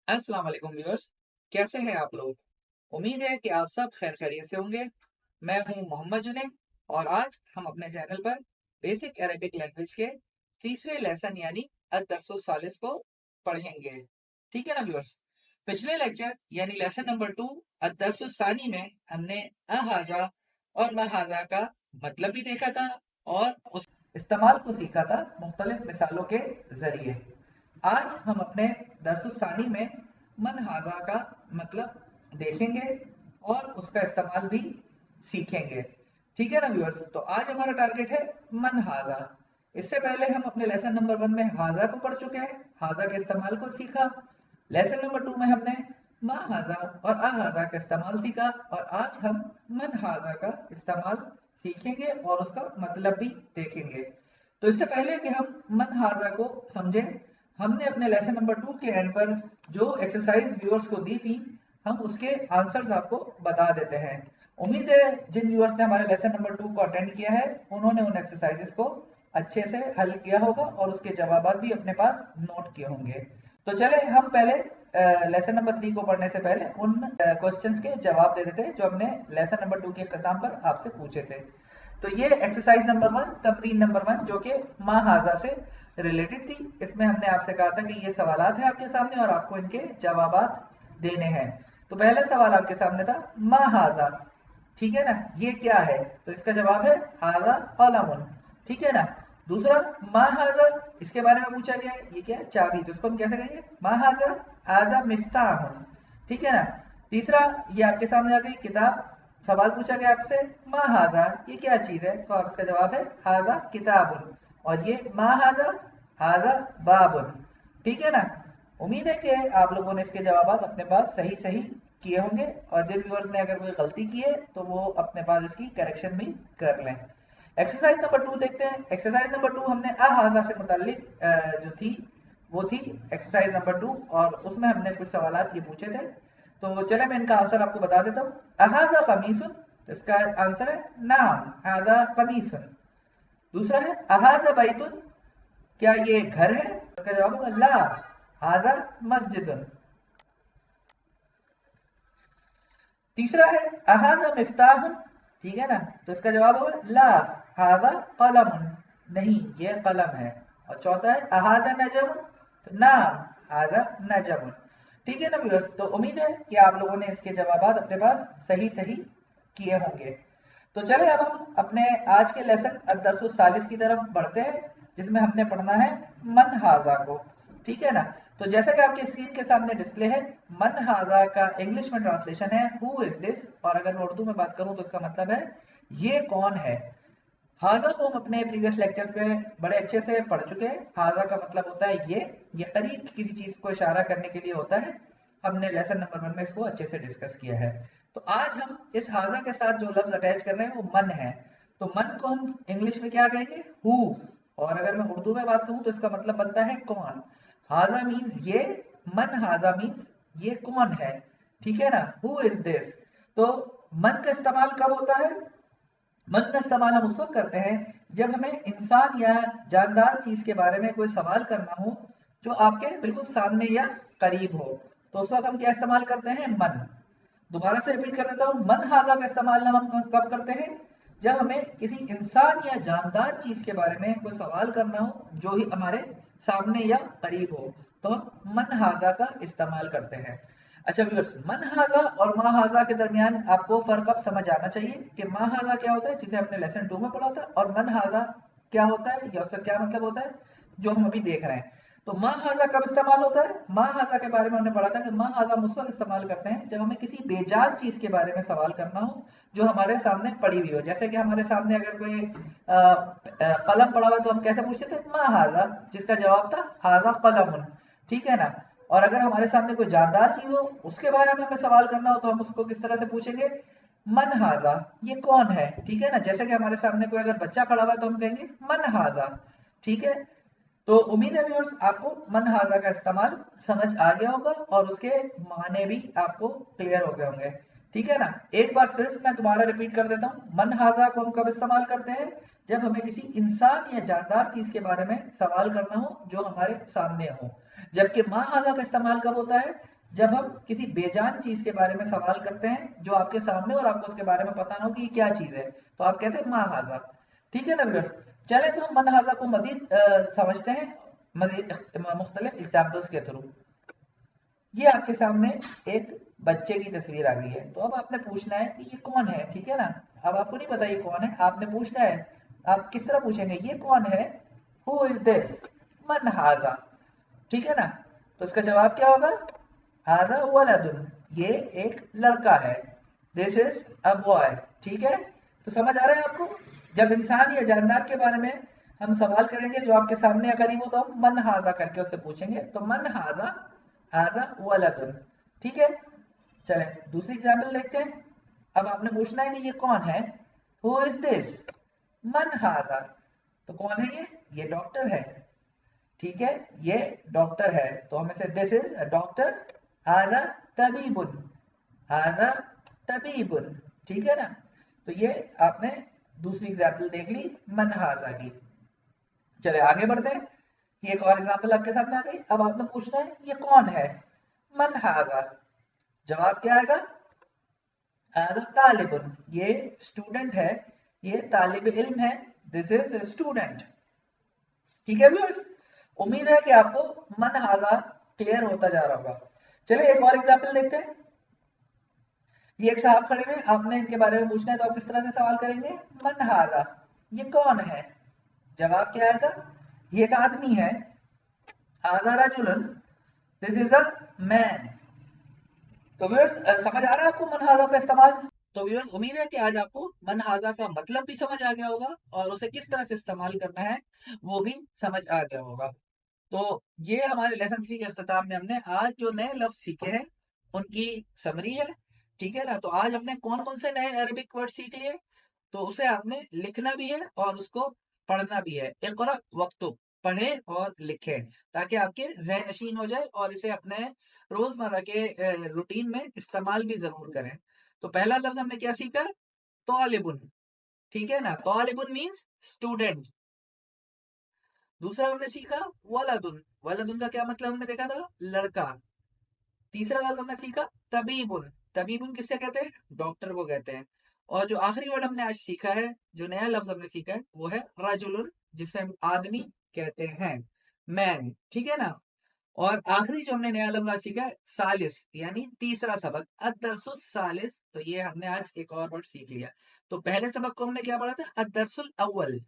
अस्सलाम वालेकुम व्यूअर्स। कैसे हैं आप लोग? उम्मीद है कि आप सब खैर खैरियत से होंगे। मैं हूं मोहम्मद जुनैद और आज हम अपने चैनल पर बेसिक अरेबिक लैंग्वेज के तीसरे लेसन यानी अद-दर्सुस सालिस को पढ़ेंगे। ठीक है ना व्यूअर्स? पिछले लेक्चर यानी लेसन नंबर 2 अद-दर्सुस सानी में हमने अहाजा और महाजा का मतलब भी देखा था और उस इस्तेमाल को सीखा था मुख्तलिफ मिसालों के जरिए। आज हम अपने दरसुसानी में मनहाजा का मतलब देखेंगे और उसका इस्तेमाल भी सीखेंगे। ठीक है ना व्यूअर्स? तो आज हमारा टारगेट है मनहाजा। इससे पहले हम अपने लेसन नंबर 1 में हाजा को पढ़ चुके हैं, हाजा के इस्तेमाल को सीखा। लेसन नंबर 2 में हमने महाजा और अहाजा का इस्तेमाल सीखा और आज हम मनहाजा का इस्तेमाल सीखेंगे और उसका मतलब भी देखेंगे। तो इससे पहले कि हम मनहाजा को समझें, हमने अपने लेसन नंबर 2 के एंड पर जो एक्सरसाइज व्यूअर्स को दी थी, हम उसके आंसर्स आपको बता देते हैं। उम्मीद है जिन व्यूअर्स ने हमारे लेसन नंबर 2 को अटेंड किया है उन्होंने उन एक्सरसाइजेस को अच्छे से हल किया होगा और उसके जवाब भी अपने पास नोट किए होंगे। तो चले हम पहले लेसन नंबर 3 को पढ़ने से पहले उन क्वेश्चंस के जवाब दे देते हैं जो हमने लेसन नंबर 2 के इख्तिताम पर आपसे पूछे थे। तो ये एक्सरसाइज नंबर 1 तमरीन नंबर 1 जो कि माहाजा से रिलेटेड थी। इसमें हमने आपसे कहा था कि ये सवालात है आपके सामने और आपको इनके जवाबात देने हैं। तो पहला सवाल आपके सामने था माहाजा। ठीक है ना, ये क्या है? तो इसका जवाब है हाजा कलमुन। ठीक है ना। दूसरा माहाजा, इसके बारे में पूछा गया है, ये क्या है? चाबी। तो इसको हम कैसे कहेंगे? माहाजा आजा मिफ्ताहुन। ठीक है ना। तीसरा, ये आपके सामने आ गई किताब। सवाल पूछा गया आपसे माहाजा, ये क्या चीज है? तो आप इसका जवाब है हाजा किताबुन। और ये माहाजा हाजा बाबुन। ठीक है ना। उम्मीद है कि आप लोगों ने इसके जवाब अपने पास सही सही किए होंगे और जिन व्यूअर्स ने अगर कोई गलती की है तो वो अपने पास इसकी करेक्शन भी कर लें। एक्सरसाइज नंबर 2 देखते हैं। एक्सरसाइज नंबर 2 हमने अहाजा से मुताल्लिक जो थी वो थी एक्सरसाइज नंबर 2 और उसमें हमने कुछ सवालात ये पूछे थे। तो चले मैं इनका आंसर आपको बता देता हूँ। अहाजा कमीसुन, तो इसका आंसर है नाम हाजा कमीसुन। दूसरा है अहाजा बैतुन, क्या ये घर है? इसका जवाब होगा ला हाजा मस्जिदुन। तीसरा है अहाजा मिफ्ताहुन, ठीक है ना। तो इसका जवाब होगा ला हाजा कलमुन, नहीं ये कलम है। और चौथा है अहाजा नजमुन, तो नाम हाजा नजमुन। ठीक है ना व्यूअर्स? तो उम्मीद है कि आप लोगों ने इसके जवाब अपने पास सही सही किए होंगे। तो चले अब हम अपने आज के लेसन अद-दर्सुस सालिस की तरफ बढ़ते हैं जिसमें हमने पढ़ना है मनहाजा को। ठीक है ना। तो जैसा कि आपके स्क्रीन के सामने डिस्प्ले है, मनहाजा का इंग्लिश में ट्रांसलेशन है हु इज दिस, और अगर मैं उर्दू में बात करूं तो इसका मतलब है ये कौन है। हाजा को हम अपने प्रीवियस लेक्चर्स में बड़े अच्छे से पढ़ चुके हैं। हाजा का मतलब होता है ये करीब किसी चीज को इशारा करने के लिए होता है। हमने लेसन नंबर 1 में इसको अच्छे से डिस्कस किया है। तो आज हम इस हाजा के साथ जो लफ्ज अटैच कर रहे हैं वो मन है। तो मन को हम इंग्लिश में क्या कहेंगे? हु। और अगर मैं उर्दू में बात करूं तो इसका मतलब बनता है कौन। हाजा मीन्स ये, मन हाजा मीन्स ये कौन है। ठीक है ना। Who is this. तो मन का इस्तेमाल कब होता है? मन का इस्तेमाल हम उस वक्त करते हैं जब हमें इंसान या जानदार चीज के बारे में कोई सवाल करना हो जो आपके बिल्कुल सामने या करीब हो। तो उस वक्त हम क्या इस्तेमाल करते हैं? मन। दोबारा से रिपीट कर देता हूँ, मन हाजा का इस्तेमाल हम कब करते हैं? जब हमें किसी इंसान या जानदार चीज के बारे में कोई सवाल करना हो जो ही हमारे सामने या करीब हो, तो हम मन हाजा का इस्तेमाल करते हैं। अच्छा व्यूअर्स, मन हाजा और मा हाजा के दरमियान आपको फर्क अब समझ आना चाहिए कि मा हाजा क्या होता है जिसे हमने लेसन 2 में पढ़ा था, और मन हाजा क्या होता है या उसका क्या मतलब होता है जो हम अभी देख रहे हैं। तो मा हाजा कब इस्तेमाल होता है? मा हाजा के बारे में हमने पढ़ा था कि मा हाजा हम उस वक्त इस्तेमाल करते हैं जब हमें किसी बेजान चीज के बारे में सवाल करना हो जो हमारे सामने पड़ी हुई हो। जैसे कि हमारे सामने अगर कोई कलम पड़ा हुआ तो हम कैसे पूछते थे? मा हाजा, जिसका जवाब था हाजा कलमुन। ठीक है ना। और अगर हमारे सामने कोई जानदार चीज हो उसके बारे में हमें सवाल करना हो तो हम उसको किस तरह से पूछेंगे? मन हाजा, ये कौन है। ठीक है ना। जैसे कि हमारे सामने कोई अगर बच्चा खड़ा हुआ है तो हम कहेंगे मन हाजा। ठीक है। तो उम्मीद है व्यूअर्स आपको मन हाजा का इस्तेमाल समझ आ गया होगा और उसके माने भी आपको क्लियर हो गए होंगे। ठीक है ना। एक बार सिर्फ मैं दोबारा रिपीट कर देता हूँ, मन हाजा को हम कब इस्तेमाल करते हैं? जब हमें किसी इंसान या जानदार चीज के बारे में सवाल करना हो जो हमारे सामने हो। जबकि मा हाजा का इस्तेमाल कब होता है? जब हम किसी बेजान चीज के बारे में सवाल करते हैं जो आपके सामने और आपको उसके बारे में पता ना हो कि ये क्या चीज है, तो आप कहते हैं मा हाजा। ठीक है ना व्यूअर्स? चले तो हम मन हाजा को मजीद समझते हैं मजीद मुख्तलिफ एग्जाम्पल्स के थ्रू। ये आपके सामने एक बच्चे की तस्वीर आ गई है, तो अब आपने पूछना है कि ये कौन है। ठीक है ना? अब आपको नहीं पता ये कौन है, आपने पूछना है। आप किस तरह पूछेंगे, ये कौन है? Who is this? मन हाजा। ठीक है ना? तो इसका जवाब क्या होगा? हाजा वलदुन, ये एक लड़का है। This is a boy. ठीक है? तो समझ आ रहा है आपको? जब इंसान या जानदार के बारे में हम सवाल करेंगे जो आपके सामने या करीब हो, तो हम मन हाजा करके उससे पूछेंगे। तो मन हाजा, हाजा वलदुन। ठीक है? चलें दूसरी एग्जाम्पल देखते हैं। अब आपने पूछना है कि ये कौन है? Who is this? मन हाजा। तो कौन है ये डॉक्टर है। ठीक है? ये डॉक्टर है, तो हम इसे दिस इज डॉक्टर। हाजा तबीबुन, हाजा तबीबुन। ठीक है ना? तो ये आपने दूसरी एग्जाम्पल देख ली मन हाजा की। चले आगे बढ़ते हैं। ये एक और एग्जाम्पल आपके सामने आ गई। अब आपने पूछना है ये कौन है? मन हाजा। जवाब क्या आएगा? हाजा तालिबुन, ये स्टूडेंट है, ये तालिब इल्म है। This is student. ठीक है व्यूअर्स? उम्मीद है कि आपको मन हाजा क्लियर होता जा रहा होगा। चलिए एक और एग्जांपल देखते हैं। ये एक साहब खड़े हुए, आपने इनके बारे में पूछना है, तो आप किस तरह से सवाल करेंगे? मन हाजा, ये कौन है? जवाब क्या आएगा? ये एक आदमी है। हाजा रजुलन, दिस इज अ मैन। तो व्यूअर्स समझ आ रहा है आपको मन हाजा का इस्तेमाल? तो व्यूअर्स उम्मीद है कि आज आपको मन हाजा का मतलब भी समझ आ गया होगा और उसे किस तरह से इस्तेमाल करना है वो भी समझ आ गया होगा। तो ये हमारे लेसन 3 के अख्ताम में हमने आज जो नए लफ्ज सीखे हैं उनकी समरी है। ठीक है ना? तो आज हमने कौन कौन से नए अरबिक वर्ड सीख लिए, तो उसे आपने लिखना भी है और उसको पढ़ना भी है। इक़रा वक्तुब, पढ़ें और लिखें ताकि आपके ज़हन नशीन हो जाए और इसे अपने रोजमर्रा के रूटीन में इस्तेमाल भी जरूर करें। तो पहला लफ्ज हमने क्या सीखा? तालिबुन। ठीक है ना? तालिबुन मीन्स स्टूडेंट। दूसरा हमने सीखा वलदुन। वलदुन का क्या मतलब हमने देखा था? लड़का। तीसरा लफ्ज हमने सीखा तबीबुन। तबीबुन किससे कहते हैं? डॉक्टर को कहते हैं। और जो आखिरी वर्ड हमने आज सीखा है, जो नया लफ्ज हमने सीखा है, वो है रजुलुन, जिसे हम आदमी कहते हैं, मैन। ठीक है ना? और आखिरी जो हमने नया लफ्ज आज सीखा है सालिस, यानी तीसरा सबक अदरसुल सालिस। तो ये हमने आज एक और वर्ड सीख लिया। तो पहले सबक को हमने क्या पढ़ा था? अदरसुल अव्वल।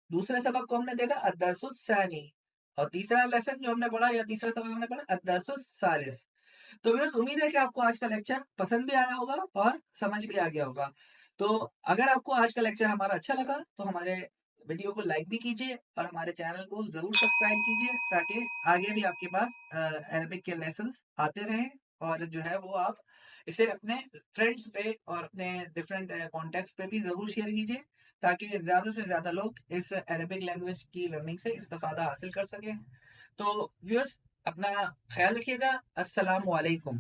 दूसरे सबक को हमने देखा अदरसुल सानी। और तीसरा लेसन जो हमने पढ़ा या तीसरा सबक हमने पढ़ा अदरसुल सालिस। तो व्यूअर्स उम्मीद है कि आपको आज का लेक्चर पसंद भी आया होगा और समझ भी आ गया होगा। तो अगर आपको आज का लेक्चर हमारा अच्छा लगा तो हमारे वीडियो को लाइक भी कीजिए और हमारे चैनल को जरूर सब्सक्राइब कीजिए ताकि आगे भी आपके पास अरबिक के लेसन्स आते रहें। और जो है वो आप इसे अपने फ्रेंड्स पे और अपने डिफरेंट कॉन्टेक्ट्स पे भी जरूर शेयर कीजिए ताकि ज्यादा से ज्यादा लोग इस अरबिक लैंग्वेज की लर्निंग से इस्तेफादा हासिल कर सकें। तो व्यूअर्स अपना ख्याल रखिएगा। अस्सलाम वालेकुम।